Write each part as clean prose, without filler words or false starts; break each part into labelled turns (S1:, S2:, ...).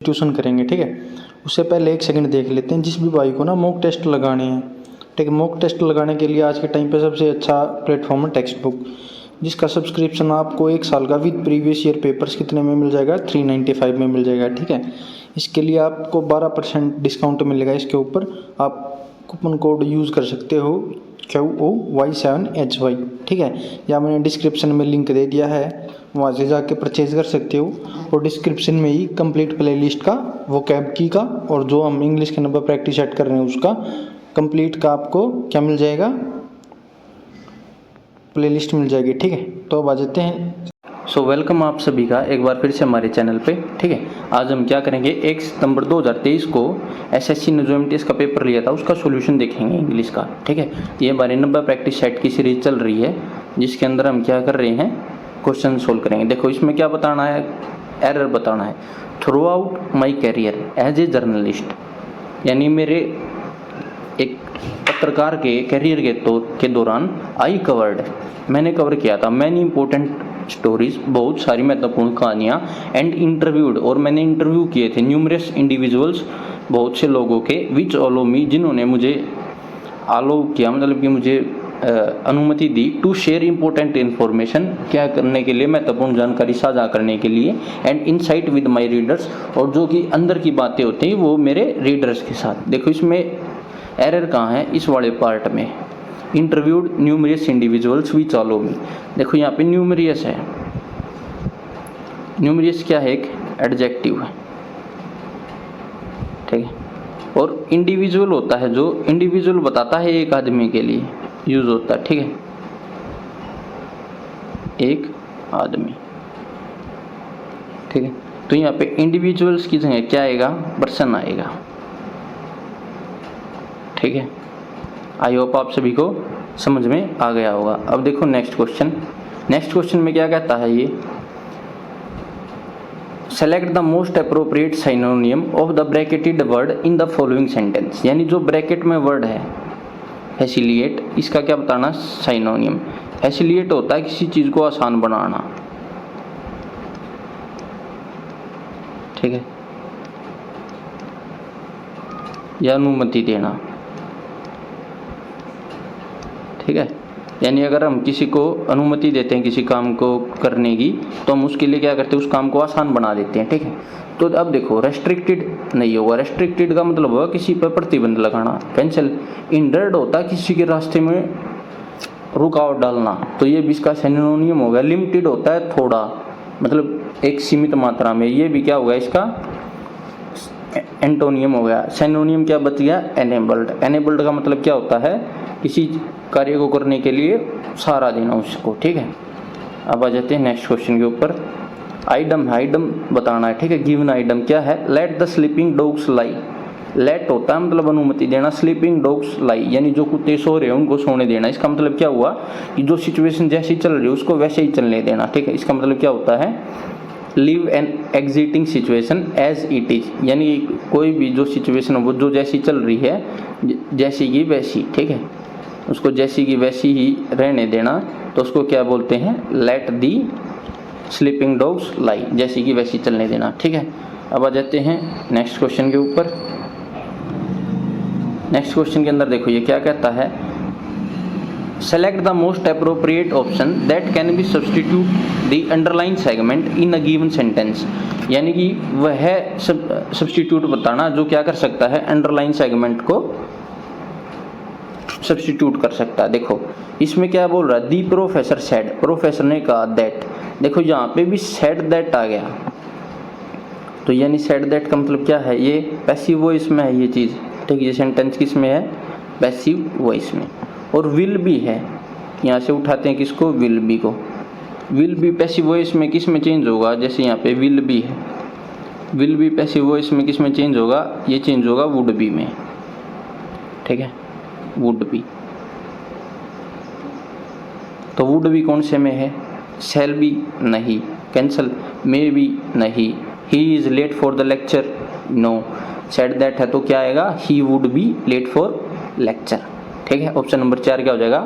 S1: Tuition करेंगे, ठीक है। उससे पहले एक सेकंड देख लेते हैं जिस भी भाई को ना मॉक टेस्ट लगाने हैं, ठीक है। मॉक टेस्ट लगाने के लिए आज के टाइम पे सबसे अच्छा प्लेटफॉर्म है टेक्स्ट बुक, जिसका सब्सक्रिप्शन आपको 1 साल का विद प्रीवियस ईयर पेपर्स कितने में मिल जाएगा, 395 में मिल जाएगा, ठीक है। इसके लिए आपको 12% डिस्काउंट मिलेगा। इसके ऊपर आप कूपन कोड यूज़ कर सकते हो QOY7HY, ठीक है। या मैंने डिस्क्रिप्शन में लिंक दे दिया है, वहाँ से जाके परचेज कर सकते हो। और डिस्क्रिप्शन में ही कंप्लीट प्लेलिस्ट का, वोकैब की का और जो हम इंग्लिश के नंबर प्रैक्टिस सेट कर रहे हैं उसका कंप्लीट का आपको क्या मिल जाएगा, प्लेलिस्ट मिल जाएगी, ठीक है। तो अब आ जाते हैं।
S2: सो वेलकम आप सभी का एक बार फिर से हमारे चैनल पे, ठीक है। आज हम क्या करेंगे, 1 सितंबर 2023 को एसएससी ने जो एमटीएस का पेपर लिया था उसका सॉल्यूशन देखेंगे इंग्लिश का, ठीक है। ये हमारे नंबर प्रैक्टिस सेट की सीरीज चल रही है जिसके अंदर हम क्या कर रहे हैं, क्वेश्चन सोल्व करेंगे। देखो इसमें क्या बताना है, एरर बताना है। Throughout my career as a journalist, यानी मेरे एक पत्रकार के कैरियर के दौरान आई कवर्ड, मैंने कवर किया था मैनी इंपॉर्टेंट स्टोरीज, बहुत सारी महत्वपूर्ण कहानियाँ, एंड इंटरव्यूड, और मैंने इंटरव्यू किए थे न्यूमरस इंडिविजुअल्स, बहुत से लोगों के, विच ऑलो मी, जिन्होंने मुझे आलो किया, मतलब कि मुझे अनुमति दी, टू शेयर इंपॉर्टेंट इन्फॉर्मेशन, क्या करने के लिए, महत्वपूर्ण जानकारी साझा करने के लिए, and insight with my readers, और जो कि अंदर की बातें होती हैं वो मेरे रीडर्स के साथ। देखो इसमें एरर कहाँ है, इस वाले पार्ट में, interviewed numerous individuals which allow me. देखो यहाँ पे न्यूमरियस है, न्यूमरियस क्या है, एक एडजेक्टिव है, ठीक है। और इंडिविजुअल होता है, जो इंडिविजुअल बताता है एक आदमी के लिए यूज होता है, ठीक है, एक आदमी, ठीक है। तो यहाँ पे इंडिविजुअल्स की जगह क्या आएगा, पर्सन आएगा, ठीक है। आई होप आप सभी को समझ में आ गया होगा। अब देखो नेक्स्ट क्वेश्चन, नेक्स्ट क्वेश्चन में क्या कहता है ये, select the most appropriate synonym of the bracketed word in the following sentence, यानी जो ब्रैकेट में वर्ड है फैसिलिएट, इसका क्या बताना, सिनोनिम। फैसिलिएट होता है किसी चीज को आसान बनाना, ठीक है, या अनुमति देना, ठीक है। यानी अगर हम किसी को अनुमति देते हैं किसी काम को करने की, तो हम उसके लिए क्या करते हैं, उस काम को आसान बना देते हैं, ठीक है। तो अब देखो रेस्ट्रिक्टेड नहीं होगा, रेस्ट्रिक्टेड का मतलब होगा किसी पर प्रतिबंध लगाना, कैंसिल। हिंडर्ड होता है किसी के रास्ते में रुकावट डालना, तो ये भी इसका सिनोनिम हो गया। लिमिटेड होता है थोड़ा, मतलब एक सीमित मात्रा में, ये भी क्या होगा, इसका एंटोनियम हो गया। सिनोनिम क्या बच गया, एनेबल्ड। एनेबल्ड का मतलब क्या होता है, किसी कार्य को करने के लिए सहारा देना उसको, ठीक है। अब आ जाते हैं नेक्स्ट क्वेश्चन के ऊपर। आइटम, आइटम बताना है, ठीक है। गिवन आइटम क्या है, let the sleeping dogs lie. Let होता है मतलब अनुमति देना, स्लीपिंग डॉग्स लाई यानी जो कुत्ते सो रहे हैं उनको सोने देना। इसका मतलब क्या हुआ कि जो सिचुएशन जैसी चल रही है उसको वैसे ही चलने देना, ठीक है। इसका मतलब क्या होता है, leave an existing situation as it is, यानी कोई भी जो सिचुएशन वो जो जैसी चल रही है, जैसी की वैसी, ठीक है, उसको जैसी की वैसी ही रहने देना, तो उसको क्या बोलते हैं, लेट दी स्लीपिंग डॉग्स लाई, जैसी की वैसी चलने देना, ठीक है। अब आ जाते हैं नेक्स्ट क्वेश्चन के ऊपर। नेक्स्ट क्वेश्चन के अंदर देखो ये क्या कहता है, select the most appropriate option that can B substitute the underline segment in a given sentence, यानी कि वह सब्सटीट्यूट बताना जो क्या कर सकता है, अंडरलाइन सेगमेंट को सब्सटीट्यूट कर सकता है। देखो इसमें क्या बोल रहा है, दी प्रोफेसर सेड, प्रोफेसर ने कहा दैट। देखो यहाँ पे भी सेड दैट आ गया, तो यानी सेड दैट का मतलब क्या है, ये पैसिव वॉइस में है ये चीज़, ठीक है। ये सेंटेंस किस में है, पैसिव वॉइस में। और विल भी है, यहाँ से उठाते हैं किसको, विल बी को। विल बी पैसिव वॉइस में किस में चेंज होगा, जैसे यहाँ पे विल बी है, विल बी पैसिव वॉइस में किस में चेंज होगा, ये चेंज होगा वुड बी में, ठीक है, वुड बी। तो वुड बी कौन से में है, शैल बी नहीं, कैंसल, मे बी नहीं, he is late for the lecture no, said that है तो क्या आएगा, he would be late for lecture, ठीक है। ऑप्शन नंबर 4 क्या हो जाएगा,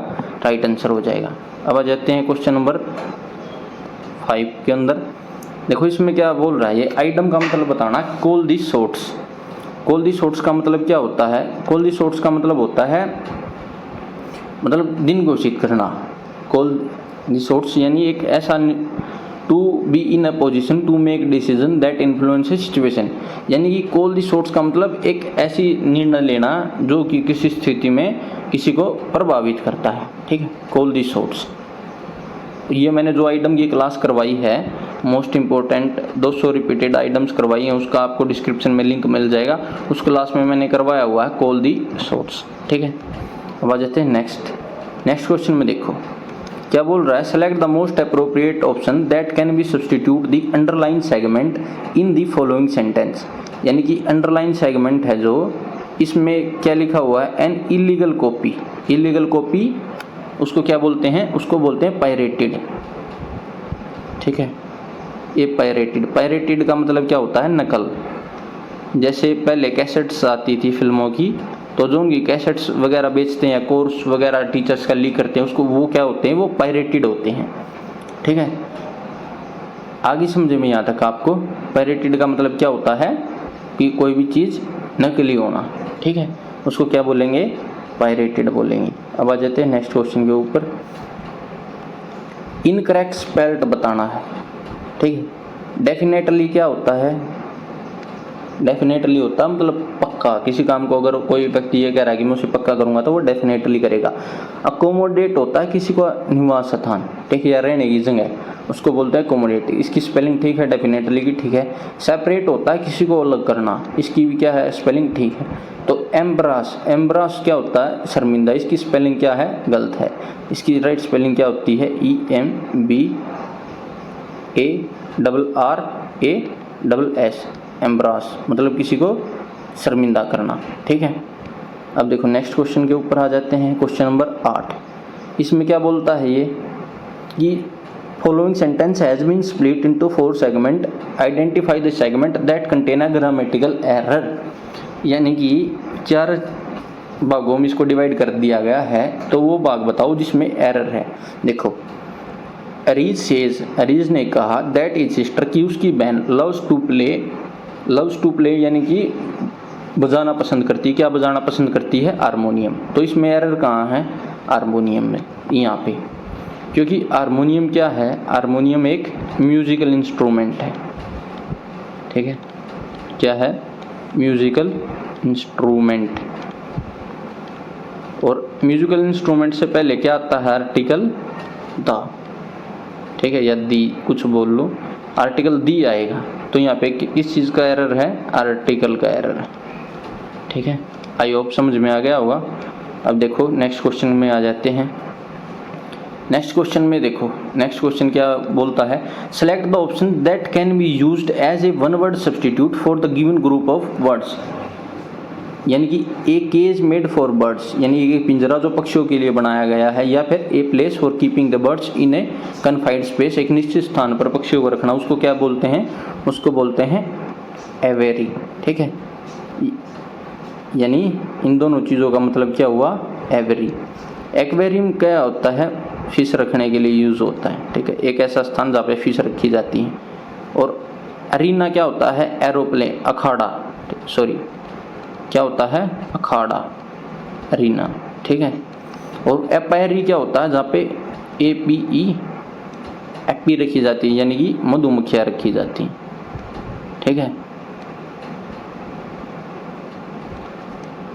S2: राइट आंसर हो जाएगा। अब आ जाते हैं क्वेश्चन नंबर 5 के अंदर। देखो इसमें क्या बोल रहा है, ये आइटम का मतलब बताना, कॉल दी शॉट्स। कॉल दी शॉट्स का मतलब क्या होता है? कॉल दी शॉट्स का मतलब होता है मतलब दिन घोषित करना। कॉल दी शॉट्स यानी एक ऐसा to be in a position to make decision that influence situation, यानी कि कॉल दी शॉट्स का मतलब एक ऐसी निर्णय लेना जो कि किसी स्थिति में किसी को प्रभावित करता है, ठीक है, कॉल दी शॉट्स। ये मैंने जो आइटम की क्लास करवाई है, मोस्ट इम्पोर्टेंट 200 रिपीटेड आइटम्स करवाई हैं, उसका आपको डिस्क्रिप्शन में लिंक मिल जाएगा। उस क्लास में मैंने करवाया हुआ है कॉल दी शॉट्स, ठीक है। अब आ जाते हैं नेक्स्ट क्वेश्चन में। देखो क्या बोल रहा है, select the most appropriate option that can B substitute the underline segment in the following sentence. यानी कि अंडरलाइन सेगमेंट है जो, इसमें क्या लिखा हुआ है, an illegal copy. Illegal copy उसको क्या बोलते हैं? उसको बोलते हैं पायरेटेड, ठीक है। ये पायरेटेड का मतलब क्या होता है? नकल। जैसे पहले कैसेट्स आती थी फिल्मों की, तो जो उनकी कैसेट्स वगैरह बेचते हैं, कोर्स वगैरह टीचर्स का लीक करते हैं, उसको वो क्या होते हैं? वो पायरेटेड होते हैं, ठीक है। आगे समझे में यहाँ तक आपको पायरेटेड का मतलब क्या होता है कि कोई भी चीज़ नकली होना, ठीक है, उसको क्या बोलेंगे? पायरेटेड बोलेंगे। अब आ जाते हैं नेक्स्ट क्वेश्चन के ऊपर। इनकरेक्ट स्पेल्ड बताना है, ठीक है। डेफिनेटली क्या होता है? डेफिनेटली होता है मतलब पक्का। किसी काम को अगर कोई व्यक्ति ये कह रहा है कि मैं उसे पक्का करूंगा, तो वो डेफिनेटली करेगा। अकोमोडेट होता है किसी को निवास स्थान, ठीक है, या रहने की जगह, उसको बोलते हैं अकोमोडेट। इसकी स्पेलिंग ठीक है, डेफिनेटली की ठीक है। सेपरेट होता है किसी को अलग करना, इसकी भी क्या है? स्पेलिंग ठीक है। तो एम्ब्रास क्या होता है? शर्मिंदा। इसकी स्पेलिंग क्या है? गलत है। इसकी राइट स्पेलिंग क्या होती है? EMBARRASS, एम्ब्रास, मतलब किसी को शर्मिंदा करना, ठीक है। अब देखो नेक्स्ट क्वेश्चन के ऊपर आ जाते हैं, क्वेश्चन नंबर 8। इसमें क्या बोलता है ये कि following sentence has been split into 4 segment, identify the segment that contain a grammatical error. यानी कि 4 भागों में इसको डिवाइड कर दिया गया है, तो वो भाग बताओ जिसमें एरर है। देखो अरीज ने कहा दैट इज सिस्टर, की उसकी बहन लव्स टू प्ले यानी कि बजाना पसंद करती है। क्या बजाना पसंद करती है? हारमोनियम। तो इसमें एरर कहाँ है? हारमोनियम में, यहाँ पे, क्योंकि हारमोनियम क्या है? हारमोनियम एक म्यूजिकल इंस्ट्रूमेंट है, ठीक है। क्या है? Musical instrument. और म्यूजिकल इंस्ट्रूमेंट से पहले क्या आता है? आर्टिकल द, ठीक है, या दी, कुछ बोल लो, आर्टिकल दी आएगा। तो यहाँ पे किस चीज़ का एरर है? आर्टिकल का एरर है, ठीक है। आई होप समझ में आ गया होगा। अब देखो नेक्स्ट क्वेश्चन में आ जाते हैं। नेक्स्ट क्वेश्चन में देखो, नेक्स्ट क्वेश्चन क्या बोलता है, select the option that can be used as a one word substitute for the given group of words. यानी कि a cage made for birds, यानी एक पिंजरा जो पक्षियों के लिए बनाया गया है, या फिर a place for keeping the birds in A confined space, एक निश्चित स्थान पर पक्षियों को रखना, उसको क्या बोलते हैं? उसको बोलते हैं एवेरी, ठीक है। यानी इन दोनों चीज़ों का मतलब क्या हुआ? एवेरी। एक्वेरियम क्या होता है? फिश रखने के लिए यूज़ होता है, ठीक है, एक ऐसा स्थान जहाँ पे फिश रखी जाती हैं। और अरीना क्या होता है? एरोप्लेन, अखाड़ा, सॉरी, क्या होता है? अखाड़ा, अरीना, ठीक है। और एपायरी क्या होता है? जहाँ पे एपी रखी जाती है, यानी कि मधुमक्खियाँ रखी जाती हैं, ठीक है,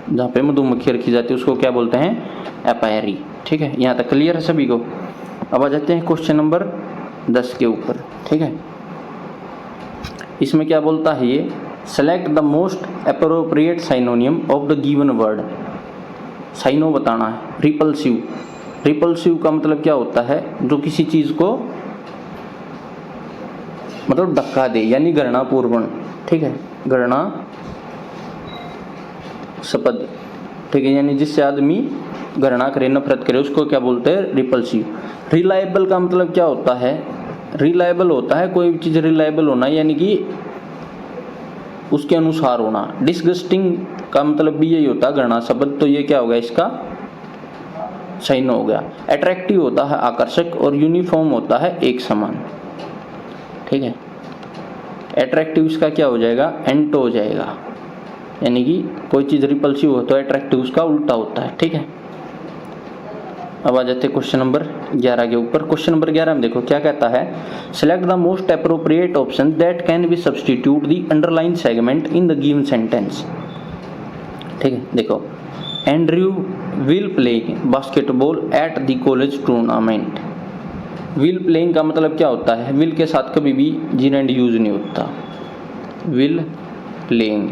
S2: जहाँ पे मधुमक्खी रखी जाती है उसको क्या बोलते हैं? एपायरी, ठीक है। यहाँ तक क्लियर है सभी को। अब आ जाते हैं क्वेश्चन नंबर 10 के ऊपर, ठीक है। इसमें क्या बोलता है ये, select the most appropriate synonym of the given word. साइनो बताना है। रिपल्सिव, रिपल्सिव का मतलब क्या होता है? जो किसी चीज़ को मतलब धक्का दे, यानी घृणापूर्वक, ठीक है, घृणा शब्द, ठीक है, यानी जिससे आदमी घृणा करे, नफरत करे, उसको क्या बोलते हैं? रिपल्सिव। रिलायबल का मतलब क्या होता है? रिलायबल होता है कोई भी चीज़ रिलायबल होना, यानी कि उसके अनुसार होना। डिसगस्टिंग का मतलब भी यही होता है, घृणा शब्द, तो ये क्या होगा? इसका साइन हो गया। अट्रैक्टिव होता है आकर्षक, और यूनिफॉर्म होता है एक समान, ठीक है। अट्रैक्टिव इसका क्या हो जाएगा, एंटो हो जाएगा। यानी कि कोई चीज़ रिपल्सिव हो तो अट्रैक्टिव उसका उल्टा होता है, ठीक है। अब आ जाते हैं क्वेश्चन नंबर 11 के ऊपर। क्वेश्चन नंबर 11 में देखो क्या कहता है, select the most appropriate option that can B substitute the underline segment in the given sentence. ठीक है, देखो Andrew will play basketball at the college tournament. Will playing का मतलब क्या होता है, विल के साथ कभी भी जीरेंड यूज नहीं होता, विल प्लेइंग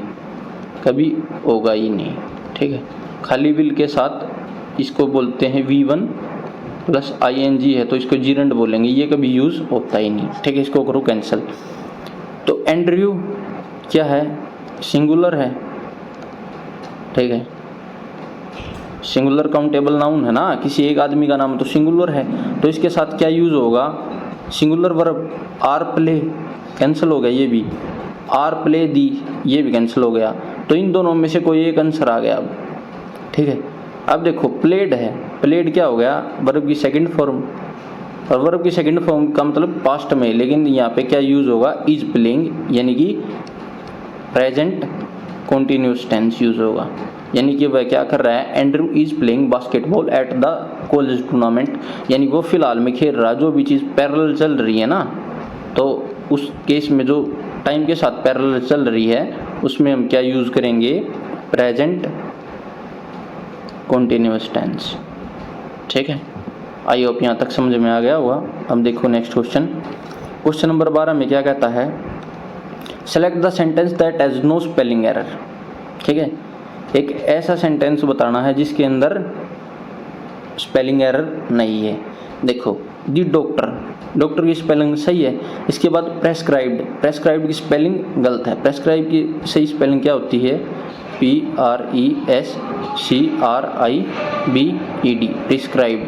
S2: कभी होगा ही नहीं, ठीक है। खाली विल के साथ इसको बोलते हैं V1 प्लस ING है तो इसको जीरेंड बोलेंगे, ये कभी यूज़ होता ही नहीं, ठीक है। इसको करो कैंसिल। तो एंड्रयू क्या है, सिंगुलर है, ठीक है। सिंगुलर काउंटेबल नाउन है ना, किसी एक आदमी का नाम तो सिंगुलर है, तो इसके साथ क्या यूज़ होगा, singular verb. Are play cancel हो गया, ये भी आर प्ले दी ये भी कैंसिल हो गया। तो इन दोनों में से कोई एक आंसर आ गया अब, ठीक है। अब देखो प्लेड है, प्लेड क्या हो गया, वर्ब की सेकंड फॉर्म, और वर्ब की सेकंड फॉर्म का मतलब पास्ट में, लेकिन यहाँ पे क्या यूज़ होगा, इज प्लेइंग, यानी कि प्रेजेंट कॉन्टिन्यूस टेंस यूज़ होगा। यानी कि वह क्या कर रहा है, Andrew is playing basketball at the college tournament, यानी वो फिलहाल में खेल रहा, जो भी चीज़ पैरेलल चल रही है ना, तो उस केस में जो टाइम के साथ पैरेलल चल रही है उसमें हम क्या यूज़ करेंगे, प्रेजेंट कॉन्टिन्यूस टेंस, ठीक है। आई होप यहाँ तक समझ में आ गया होगा। अब देखो नेक्स्ट क्वेश्चन, क्वेश्चन नंबर 12 में क्या कहता है, select the sentence that has no spelling error. ठीक है, एक ऐसा सेंटेंस बताना है जिसके अंदर स्पेलिंग एरर नहीं है। देखो दी डॉक्टर, डॉक्टर की स्पेलिंग सही है। इसके बाद प्रेस्क्राइब्ड, प्रेस्क्राइब्ड की स्पेलिंग गलत है। प्रेस्क्राइब की सही स्पेलिंग क्या होती है, PRESCRIBED, प्रिस्क्राइब्ड।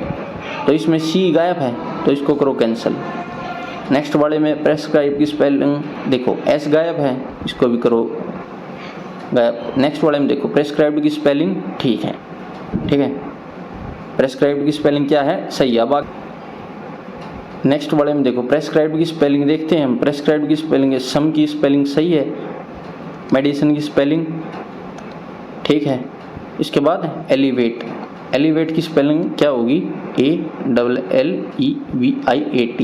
S2: तो इसमें सी गायब है तो इसको करो कैंसिल। नेक्स्ट वाले में प्रेस्क्राइब की स्पेलिंग देखो एस गायब है, इसको भी करो गायब। नेक्स्ट वाले में देखो प्रेस्क्राइब्ड की स्पेलिंग ठीक है, ठीक है, प्रेस्क्राइब्ड की स्पेलिंग क्या है, सही है। अब नेक्स्ट वाले में देखो प्रेस्क्राइब्ड की स्पेलिंग देखते हैं हम। प्रेस्क्राइब्ड की स्पेलिंग है, सम की स्पेलिंग सही है, मेडिसिन की स्पेलिंग ठीक है। इसके बाद एलिवेट, एलिवेट की स्पेलिंग क्या होगी, ALLEVIAT।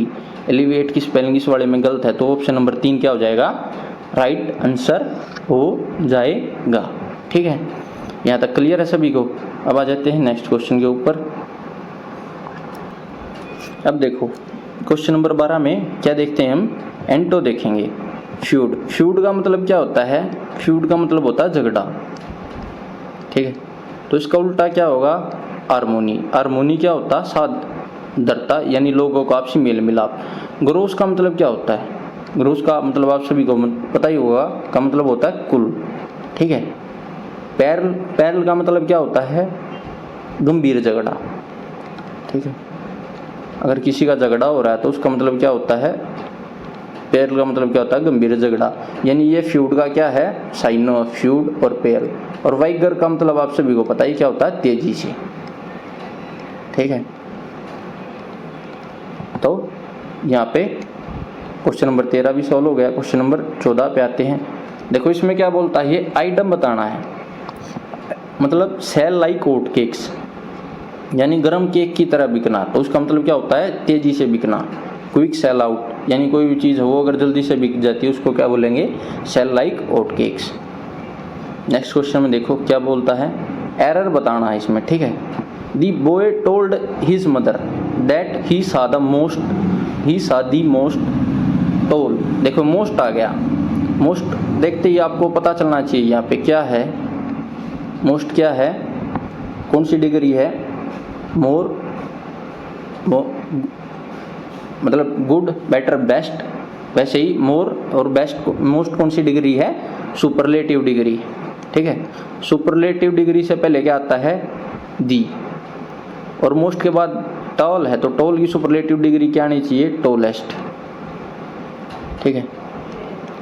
S2: एलिवेट की स्पेलिंग इस वाले में गलत है तो ऑप्शन नंबर 3 क्या हो जाएगा, राइट आंसर हो जाएगा। ठीक है, यहाँ तक क्लियर है सभी को। अब आ जाते हैं नेक्स्ट क्वेश्चन के ऊपर। अब देखो क्वेश्चन नंबर 12 में क्या देखते हैं हम, एंटो देखेंगे। फ्यूड, फ्यूड का मतलब क्या होता है, फ्यूड का मतलब होता है झगड़ा, ठीक है। तो इसका उल्टा क्या होगा, हारमोनी। हारमोनी क्या होता है, साधरता, यानी लोगों का आपसी मेल मिलाप। ग्रोस का मतलब क्या होता है, ग्रोस का मतलब आप सभी को पता ही होगा, का मतलब होता है कुल, ठीक है। पैरल, पैरल का मतलब क्या होता है, गंभीर झगड़ा, ठीक है। अगर किसी का झगड़ा हो रहा है तो उसका मतलब क्या होता है, पैरल का मतलब क्या होता है, गंभीर झगड़ा। यानी ये फ्यूड का क्या है, साइनो, फ्यूड और पैरल। और वाइगर का मतलब आप सभी को पता ही क्या होता है, तेजी से, ठीक है। तो यहाँ पे क्वेश्चन नंबर 13 भी सॉल्व हो गया। क्वेश्चन नंबर 14 पे आते हैं। देखो इसमें क्या बोलता है, ये आइटम बताना है, मतलब सेल लाइक हॉट केक्स, यानी गर्म केक की तरह बिकना। तो उसका मतलब क्या होता है, तेजी से बिकना, क्विक सेल आउट, यानी कोई भी चीज़ हो अगर जल्दी से बिक जाती है उसको क्या बोलेंगे, sell like hot cakes. Next question में देखो क्या बोलता है, एरर बताना है इसमें, ठीक है। दी boy told his mother that he सा द मोस्ट टोल। देखो मोस्ट आ गया, मोस्ट देखते ही आपको पता चलना चाहिए यहाँ पे क्या है, मोस्ट क्या है, कौन सी डिग्री है, मोर, मतलब गुड, बेटर, बेस्ट। वैसे ही मोर और बेस्ट, मोस्ट कौन सी डिग्री है, सुपरलेटिव डिग्री, ठीक है। सुपरलेटिव डिग्री से पहले क्या आता है, दी, और मोस्ट के बाद टॉल है तो टॉल की सुपरलेटिव डिग्री क्या आनी चाहिए, टॉलेस्ट, ठीक है।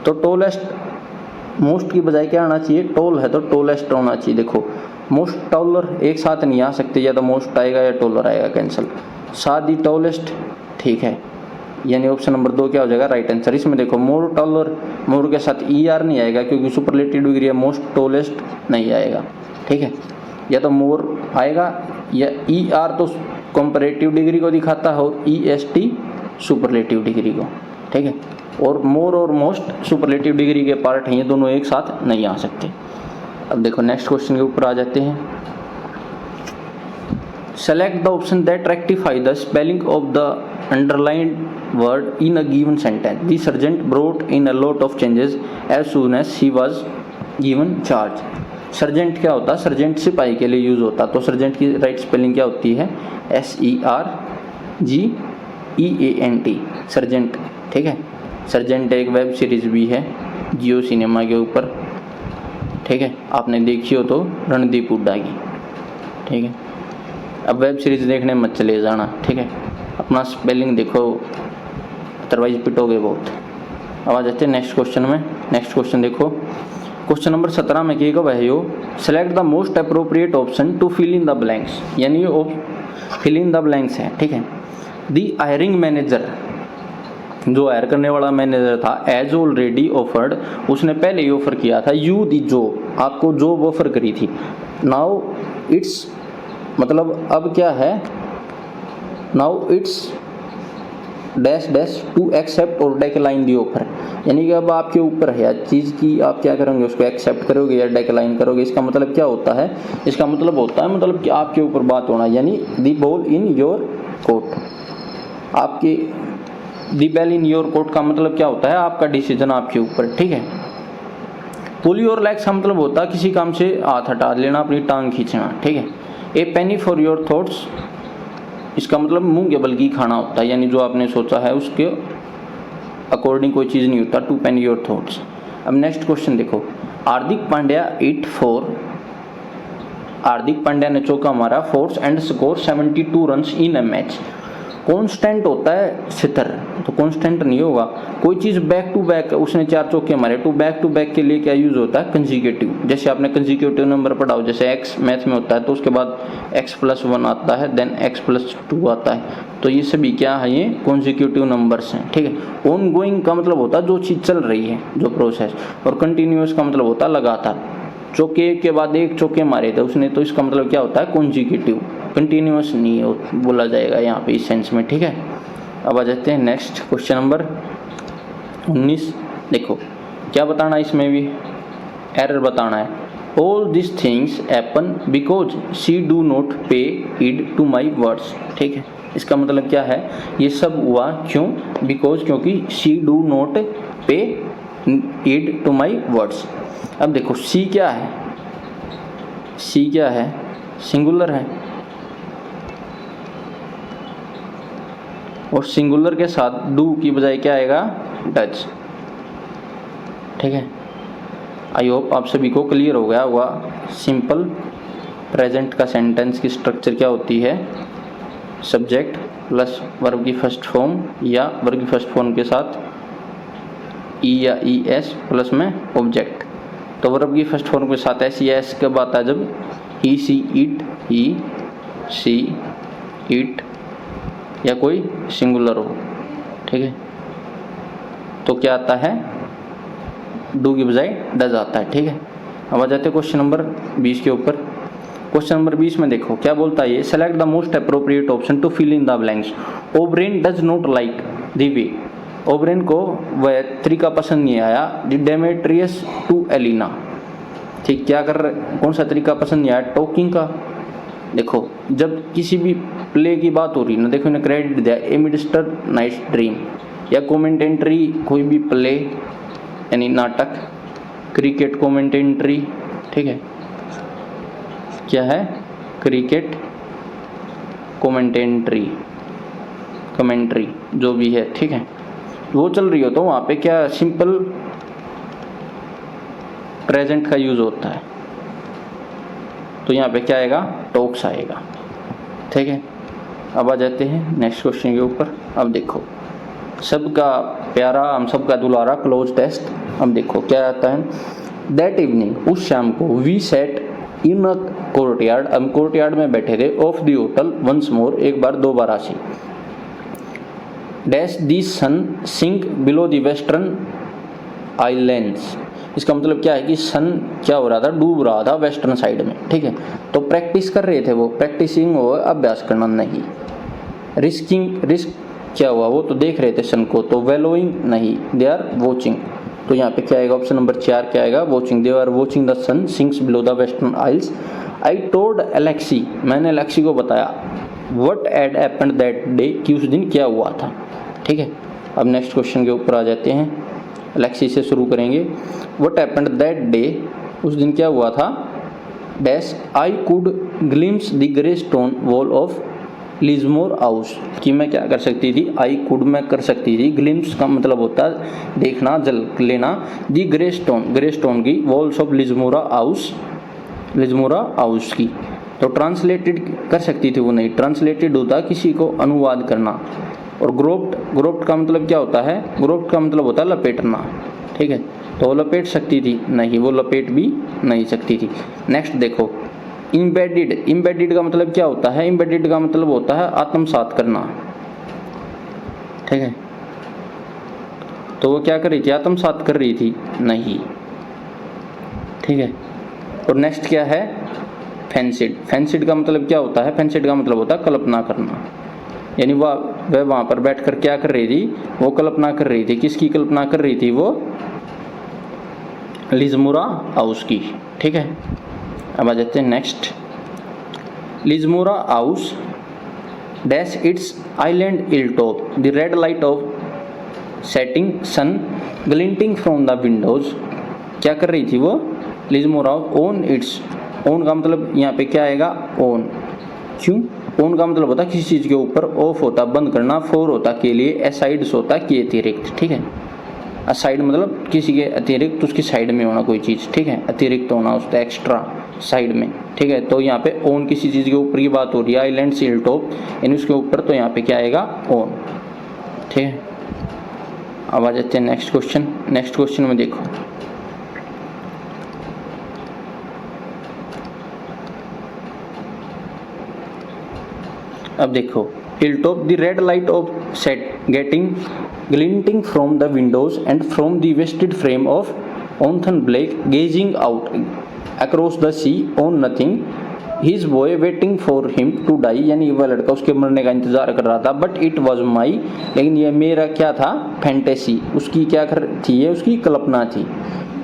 S2: तो टॉलेस्ट, मोस्ट की बजाय क्या आना चाहिए, टॉल है तो टॉलेस्ट होना चाहिए। देखो मोस्ट टॉलर एक साथ नहीं आ सकते, या तो मोस्ट आएगा या टॉलर आएगा, कैंसिल। साथ ही टॉलेस्ट, ठीक है। यानी ऑप्शन नंबर 2 क्या हो जाएगा राइट आंसर। इसमें देखो मोर टॉलर, मोर के साथ ER नहीं आएगा क्योंकि सुपरलेटिव डिग्री है, मोस्ट टॉलेस्ट नहीं आएगा, ठीक है। या तो मोर आएगा या ER तो कंपैरेटिव डिग्री को दिखाता है और EST सुपरलेटिव डिग्री को, ठीक है। और मोर और मोस्ट सुपरलेटिव डिग्री के पार्ट हैं, ये दोनों एक साथ नहीं आ सकते। अब देखो नेक्स्ट क्वेश्चन के ऊपर आ जाते हैं। Select the option that rectify the spelling of the underlined word in a given sentence. The sergeant brought in a lot of changes as soon as he was given charge. Sergeant क्या होता है? Sergeant सिपाही के लिए use होता है। तो sergeant की राइट स्पेलिंग क्या होती है? SERGEANT, सर्जेंट, ठीक है। सर्जेंट एक वेब सीरीज भी है जियो सिनेमा के ऊपर, ठीक है। आपने देखी हो तो रणदीप हुड्डा की, ठीक है। अब वेब सीरीज देखने मत चले जाना, ठीक है। अपना स्पेलिंग देखो, अदरवाइज पिटोगे बहुत। अब आ जाते हैं नेक्स्ट क्वेश्चन में। नेक्स्ट क्वेश्चन देखो, क्वेश्चन नंबर 17 में कहेगा वह यो select the most appropriate option to fill in the blanks, यानी वो फिल इन द ब्लैंक्स है, ठीक है। द हायरिंग मैनेजर, जो हायर करने वाला मैनेजर था, एज ऑलरेडी ऑफर्ड, उसने पहले ही ऑफर किया था, यू दी जॉब, आपको जॉब ऑफर करी थी। नाउ इट्स, मतलब अब क्या है, now it's dash dash to accept और डिक्लाइन दी ऑफर, यानी कि अब आपके ऊपर है चीज़ की आप क्या करेंगे, उसको एक्सेप्ट करोगे या डिक्लाइन करोगे। इसका मतलब क्या होता है? इसका मतलब होता है मतलब कि आपके ऊपर बात होना, यानी the ball in your court. आपकी दी बैल इन योर कोर्ट का मतलब क्या होता है? आपका डिसीजन आपके ऊपर, ठीक है। पुल योर लेग्स का मतलब होता है किसी काम से हाथ हटा लेना, अपनी टांग खींचना, ठीक है। ए पेनी फॉर योर थॉट्स, इसका मतलब मुंह के बल की खाना होता है, यानी जो आपने सोचा है उसके अकॉर्डिंग कोई चीज़ नहीं होता। To penny your thoughts. अब नेक्स्ट क्वेश्चन देखो, हार्दिक पांड्या 8 4, हार्दिक पांड्या ने चौका मारा, force and score 72 runs in a match. Constant होता है सितर, तो कांस्टेंट नहीं होगा। कोई चीज़ बैक टू बैक, उसने 4 चौके मारे, तो बैक टू बैक के लिए क्या यूज होता है? कंजिक्यूटिव। जैसे आपने कंजिक्यूटिव नंबर पढ़ा हो, जैसे x मैथ में होता है तो उसके बाद x+1 आता है, देन x+2 आता है, तो ये सभी क्या है? ये कंजिक्यूटिव नंबर्स हैं, ठीक है। ऑन गोइंग का मतलब होता है जो चीज़ चल रही है, जो प्रोसेस, और कंटिन्यूस का मतलब होता है लगातार। चौके के बाद एक चौके मारे थे उसने, तो इसका मतलब क्या होता है? कंजिक्यूटिव, कंटिन्यूस नहीं बोला जाएगा यहाँ पे इस सेंस में, ठीक है। अब आ जाते हैं नेक्स्ट क्वेश्चन नंबर 19। देखो क्या बताना है, इसमें भी एरर बताना है। All this things happen because she do not पे हीड टू माई वर्ड्स, ठीक है। इसका मतलब क्या है? ये सब हुआ क्यों? बिकॉज, क्योंकि शी डू नॉट पे हीड टू माई वर्ड्स। अब देखो सी क्या है? सी क्या है? सिंगुलर है, और सिंगुलर के साथ डू की बजाय क्या आएगा? डज, ठीक है। आई होप आप सभी को क्लियर हो गया होगा सिंपल प्रेजेंट का सेंटेंस की स्ट्रक्चर क्या होती है। सब्जेक्ट प्लस वर्ब की फर्स्ट फॉर्म या वर्ब की फर्स्ट फॉर्म के साथ ई या ई एस प्लस में ऑब्जेक्ट। तो वर्ब की फर्स्ट फॉर्म के साथ एस या एस कब आता है? जब ही see it, he see it या कोई सिंगुलर हो, ठीक है। तो क्या आता है? डू की बजाय डज आता है, ठीक है। अब आ जाते हैं क्वेश्चन नंबर 20 के ऊपर। क्वेश्चन नंबर 20 में देखो क्या बोलता है ये, select the most appropriate option to fill in the blanks. O'Brien does not like the way, O'Brien को वह तरीका पसंद नहीं आया, डेमेट्रियस टू एलिना, ठीक। क्या कर रहे, कौन सा तरीका पसंद नहीं आया? टॉकिंग का। देखो जब किसी भी प्ले की बात हो रही ना, देखो इन्हें क्रेडिट दिया, ए मिस्टर नाइट ड्रीम, या कमेंटेंट्री कोई भी प्ले यानी नाटक, क्रिकेट कमेंटेंट्री, ठीक है। क्या है? क्रिकेट कमेंटेंट्री, कमेंट्री जो भी है, ठीक है, वो चल रही हो तो वहाँ पे क्या सिंपल प्रेजेंट का यूज होता है, तो यहाँ पे क्या आएगा? टॉक्स आएगा, ठीक है। अब आ जाते हैं नेक्स्ट क्वेश्चन के ऊपर। अब देखो सबका प्यारा, हम सबका दुलारा क्लोज टेस्ट। अब देखो क्या आता है, दैट इवनिंग, उस शाम को, we sat in a courtyard, हम कोर्टयार्ड में बैठे थे, of the hotel once more, एक बार दोबारा से। Dash the sun sink below the western islands. इसका मतलब क्या है कि सन क्या हो रहा था, डूब रहा था वेस्टर्न साइड में, ठीक है। तो प्रैक्टिस कर रहे थे वो, प्रैक्टिसिंग हो, अभ्यास करना नहीं। रिस्क क्या हुआ, वो तो देख रहे थे सन को, तो वेलोइंग नहीं, दे आर वॉचिंग। तो यहाँ पे क्या आएगा, ऑप्शन नंबर 4 क्या आएगा, watching. They are watching the sun sinks below the western isles. I told Alexei, मैंने एलेक्सी को बताया, what had happened that day, कि उस दिन क्या हुआ था, ठीक है। अब नेक्स्ट क्वेश्चन के ऊपर आ जाते हैं, एलेक्सी से शुरू करेंगे। व्हाट हैपेंड दैट डे, उस दिन क्या हुआ था, dash I could glimpse the grey stone wall of Lismore house, कि मैं क्या कर सकती थी, आई कुड मैं कर सकती थी, ग्लिम्स का मतलब होता है देखना, जल लेना, दी ग्रे स्टोन की वॉल्स ऑफ लिजमोरा हाउस की। तो ट्रांसलेटेड कर सकती थी वो, नहीं, ट्रांसलेटेड होता किसी को अनुवाद करना। और ग्रोप्ड का मतलब क्या होता है, ग्रोप्ड का मतलब होता है लपेटना, ठीक है। तो वो लपेट सकती थी, नहीं, वो लपेट भी नहीं सकती थी। नेक्स्ट देखो, इम्बेडेड का मतलब क्या होता है, इम्बेडेड का मतलब होता है आत्मसात करना, ठीक है। तो वो क्या कर रही थी, आत्मसात कर रही थी, नहीं, ठीक है। और नेक्स्ट क्या है, फैंसिड का मतलब क्या होता है, फैंसिड का मतलब होता है कल्पना करना, यानी वह वहाँ पर बैठकर क्या कर रही थी, वो कल्पना कर रही थी, किसकी कल्पना कर रही थी, वो लिजमोरा हाउस की, ठीक है। अब आ जाते हैं next, Lismore house dash its island hill top, the red light of setting sun glinting from the windows. क्या कर रही थी वो, लिजमोरा ऑन इट्स, ऑन का मतलब यहाँ पे क्या आएगा, ऑन, क्यों, ऑन का मतलब होता है किसी चीज़ के ऊपर, ऑफ होता है बंद करना, फोर होता के लिए, एसाइड्स होता है के अतिरिक्त, ठीक है। असाइड मतलब किसी के अतिरिक्त, उसकी साइड में होना कोई चीज़, ठीक है, अतिरिक्त होना उसका, एक्स्ट्रा साइड में, ठीक है। तो यहाँ पे ऑन किसी चीज़ के ऊपर की बात हो रही है, आइलैंड हिल टॉप यानी उसके ऊपर, तो यहाँ पे क्या आएगा, ऑन, ठीक है। अब आ जाते हैं नेक्स्ट क्वेश्चन में देखो, अब देखो, hill top the red light of set getting glinting from the windows and from the wasted frame of Anthon black gazing out across the sea on nothing, his boy waiting for him to die, यानी वह लड़का उसके मरने का इंतजार कर रहा था, बट इट वॉज माई, लेकिन ये मेरा क्या था, फैंटेसी, उसकी क्या थी, ये उसकी कल्पना थी।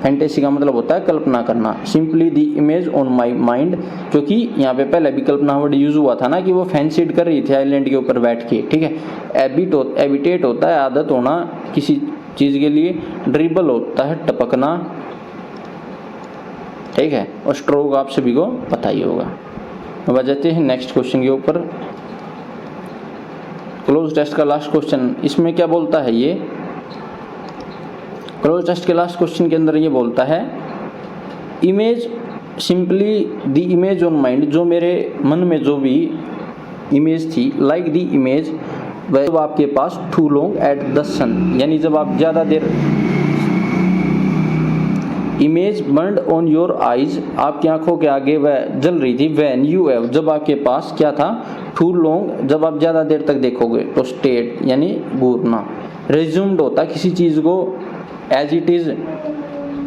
S2: फैंटेसी का मतलब होता है कल्पना करना। Simply the image on my mind, क्योंकि यहाँ पे पहले भी कल्पना वर्ड यूज हुआ था ना, कि वो फैंसीड कर रही थी आइलैंड के ऊपर बैठ के, ठीक है। एबिटेट होता है आदत होना किसी चीज़ के लिए, ड्रिबल होता है टपकना, ठीक है। और स्ट्रोक आप सभी को पता ही होगा। अब आ जाते हैं नेक्स्ट क्वेश्चन के ऊपर, क्लोज टेस्ट का लास्ट क्वेश्चन। इसमें क्या बोलता है, ये क्लोज टेस्ट के लास्ट क्वेश्चन के अंदर ये बोलता है, image simply the image on mind, जो मेरे मन में जो भी इमेज थी, लाइक द इमेज जब आपके पास too long at the sun, यानी जब आप ज़्यादा देर, image burned on your eyes, आपकी आंखों के आगे वह जल रही थी, व्हेन यू हैव, जब आपके पास क्या था, टू लॉन्ग, जब आप ज़्यादा देर तक देखोगे, तो स्टेट यानी घूरना, रिज्यूम्ड होता किसी चीज़ को एज इट इज़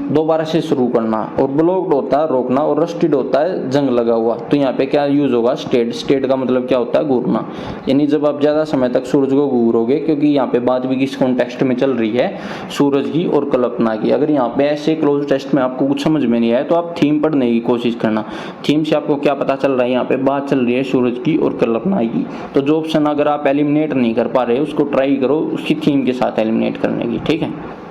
S2: दोबारा से शुरू करना, और ब्लॉक्ड होता है रोकना, और रस्टेड होता है जंग लगा हुआ। तो यहाँ पे क्या यूज़ होगा, स्टेट का मतलब क्या होता है, घूरना, यानी जब आप ज़्यादा समय तक सूरज को घूरोगे, क्योंकि यहाँ पे बात भी किस कॉन्टेक्स्ट में चल रही है, सूरज की और कल्पना की। अगर यहाँ पे ऐसे क्लोज टेस्ट में आपको कुछ समझ में नहीं आया, तो आप थीम पढ़ने की कोशिश करना। थीम से आपको क्या पता चल रहा है, यहाँ पे बात चल रही है सूरज की और कल्पना की। तो जो ऑप्शन अगर आप एलिमिनेट नहीं कर पा रहे, उसको ट्राई करो उसकी थीम के साथ एलिमिनेट करने की, ठीक है।